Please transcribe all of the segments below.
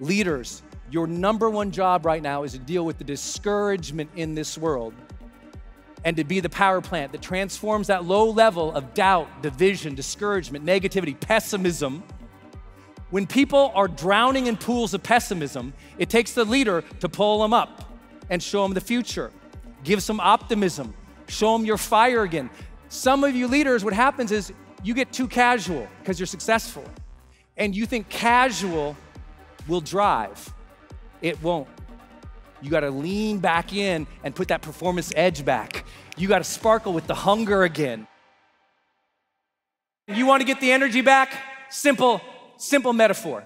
Leaders, your number one job right now is to deal with the discouragement in this world and to be the power plant that transforms that low level of doubt, division, discouragement, negativity, pessimism. When people are drowning in pools of pessimism, it takes the leader to pull them up and show them the future. Give some optimism. Show them your fire again. Some of you leaders, what happens is you get too casual because you're successful. And you think casual will drive. It won't. You gotta lean back in and put that performance edge back. You gotta sparkle with the hunger again. You wanna get the energy back? Simple metaphor.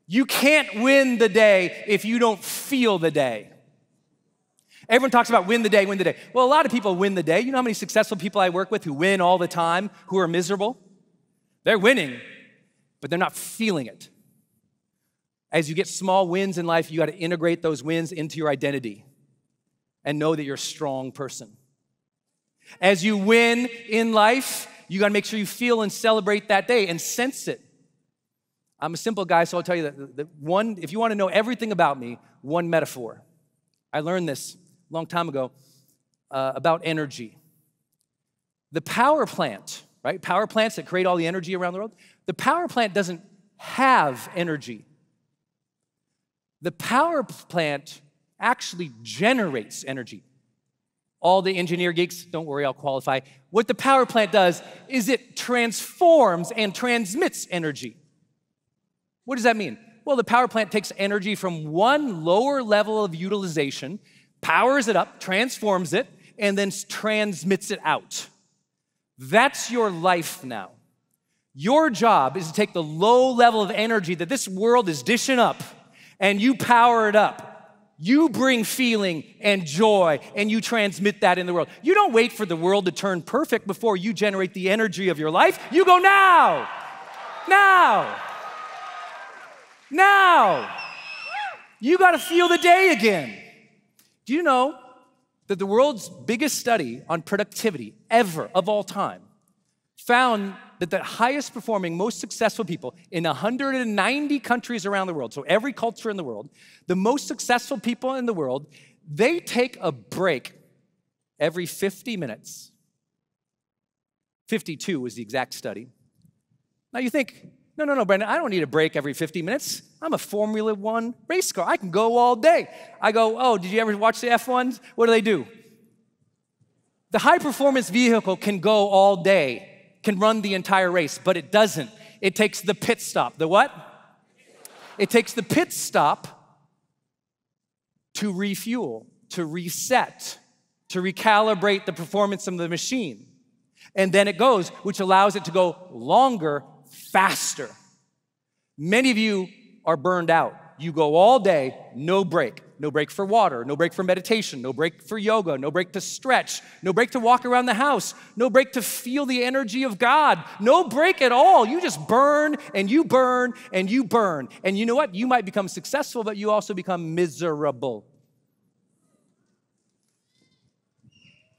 You can't win the day if you don't feel the day. Everyone talks about win the day, win the day. Well, a lot of people win the day. You know how many successful people I work with who win all the time, who are miserable? They're winning, but they're not feeling it. As you get small wins in life, you got to integrate those wins into your identity and know that you're a strong person. As you win in life, you got to make sure you feel and celebrate that day and sense it. I'm a simple guy, so I'll tell you that if you want to know everything about me, one metaphor. I learned this a long time ago about energy. The power plant, right? Power plants that create all the energy around the world. The power plant doesn't have energy. The power plant actually generates energy. All the engineer geeks, don't worry, I'll qualify. What the power plant does is it transforms and transmits energy. What does that mean? Well, the power plant takes energy from one lower level of utilization, powers it up, transforms it, and then transmits it out. That's your life now. Your job is to take the low level of energy that this world is dishing up, and you power it up. You bring feeling and joy, and you transmit that in the world. You don't wait for the world to turn perfect before you generate the energy of your life. You go now. You got to feel the day again. Do you know that the world's biggest study on productivity ever of all time found that the highest performing, most successful people in 190 countries around the world, so every culture in the world, the most successful people in the world, they take a break every 50 minutes. 52 was the exact study. Now you think, no, Brendon, I don't need a break every 50 minutes. I'm a Formula One race car. I can go all day. I go, oh, did you ever watch the F1s? What do? The high-performance vehicle can go all day, can run the entire race, but it doesn't. It takes the pit stop. The what? It takes the pit stop to refuel, to reset, to recalibrate the performance of the machine. And then it goes, which allows it to go longer, faster. Many of you are burned out. You go all day, no break. No break for water, no break for meditation, no break for yoga, no break to stretch, no break to walk around the house, no break to feel the energy of God, no break at all. You just burn and you burn and you burn. And you know what? You might become successful, but you also become miserable.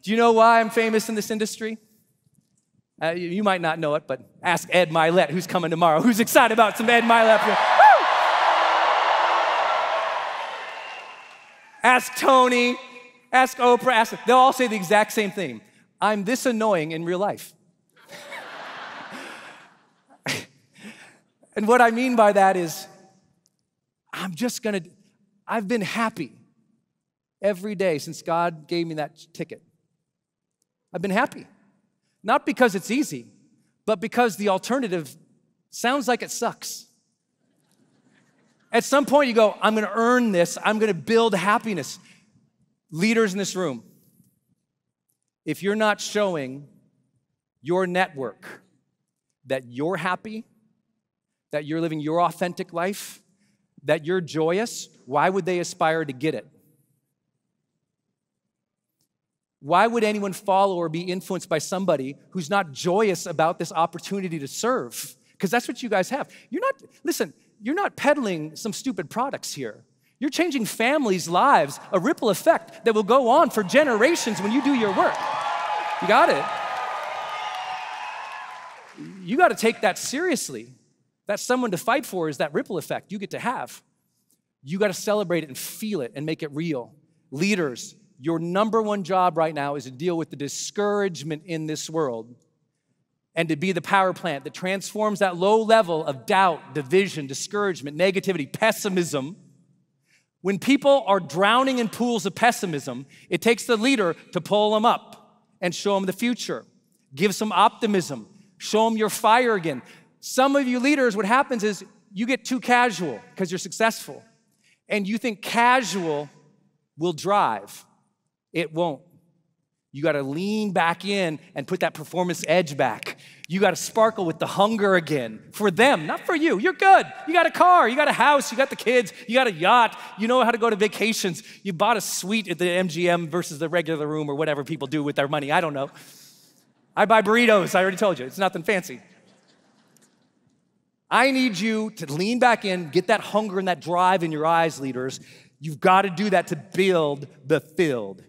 Do you know why I'm famous in this industry? You might not know it, but ask Ed Milet, who's coming tomorrow. Who's excited about some Ed Milet? Ask Tony, ask Oprah, they'll all say the exact same thing. I'm this annoying in real life. And what I mean by that is, I've been happy every day since God gave me that ticket. I've been happy. Not because it's easy, but because the alternative sounds like it sucks. At some point you go, I'm gonna earn this, I'm gonna build happiness. Leaders in this room, if you're not showing your network that you're happy, that you're living your authentic life, that you're joyous, why would they aspire to get it? Why would anyone follow or be influenced by somebody who's not joyous about this opportunity to serve? Because that's what you guys have. You're not peddling some stupid products here. You're changing families' lives, a ripple effect that will go on for generations when you do your work. You got it. You got to take that seriously. That's someone to fight for, is that ripple effect you get to have. You gotta celebrate it and feel it and make it real. Leaders, your number one job right now is to deal with the discouragement in this world and to be the power plant that transforms that low level of doubt, division, discouragement, negativity, pessimism. When people are drowning in pools of pessimism, it takes the leader to pull them up and show them the future. Give some optimism. Show them your fire again. Some of you leaders, what happens is you get too casual because you're successful, and you think casual will drive. It won't. You gotta lean back in and put that performance edge back. You gotta sparkle with the hunger again for them, not for you. You're good. You got a car, you got a house, you got the kids, you got a yacht, you know how to go to vacations. You bought a suite at the MGM versus the regular room or whatever people do with their money. I don't know. I buy burritos, I already told you. It's nothing fancy. I need you to lean back in, get that hunger and that drive in your eyes, leaders. You've got to do that to build the field.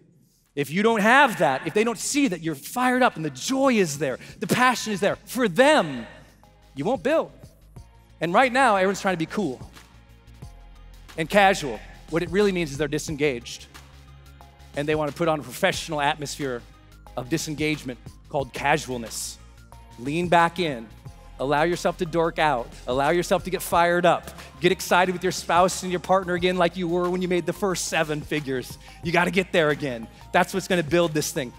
If you don't have that, if they don't see that you're fired up and the joy is there, the passion is there for them, you won't build. And right now, everyone's trying to be cool and casual. What it really means is they're disengaged. And they want to put on a professional atmosphere of disengagement called casualness. Lean back in. Allow yourself to dork out. Allow yourself to get fired up. Get excited with your spouse and your partner again like you were when you made the first 7 figures. You got to get there again. That's what's going to build this thing.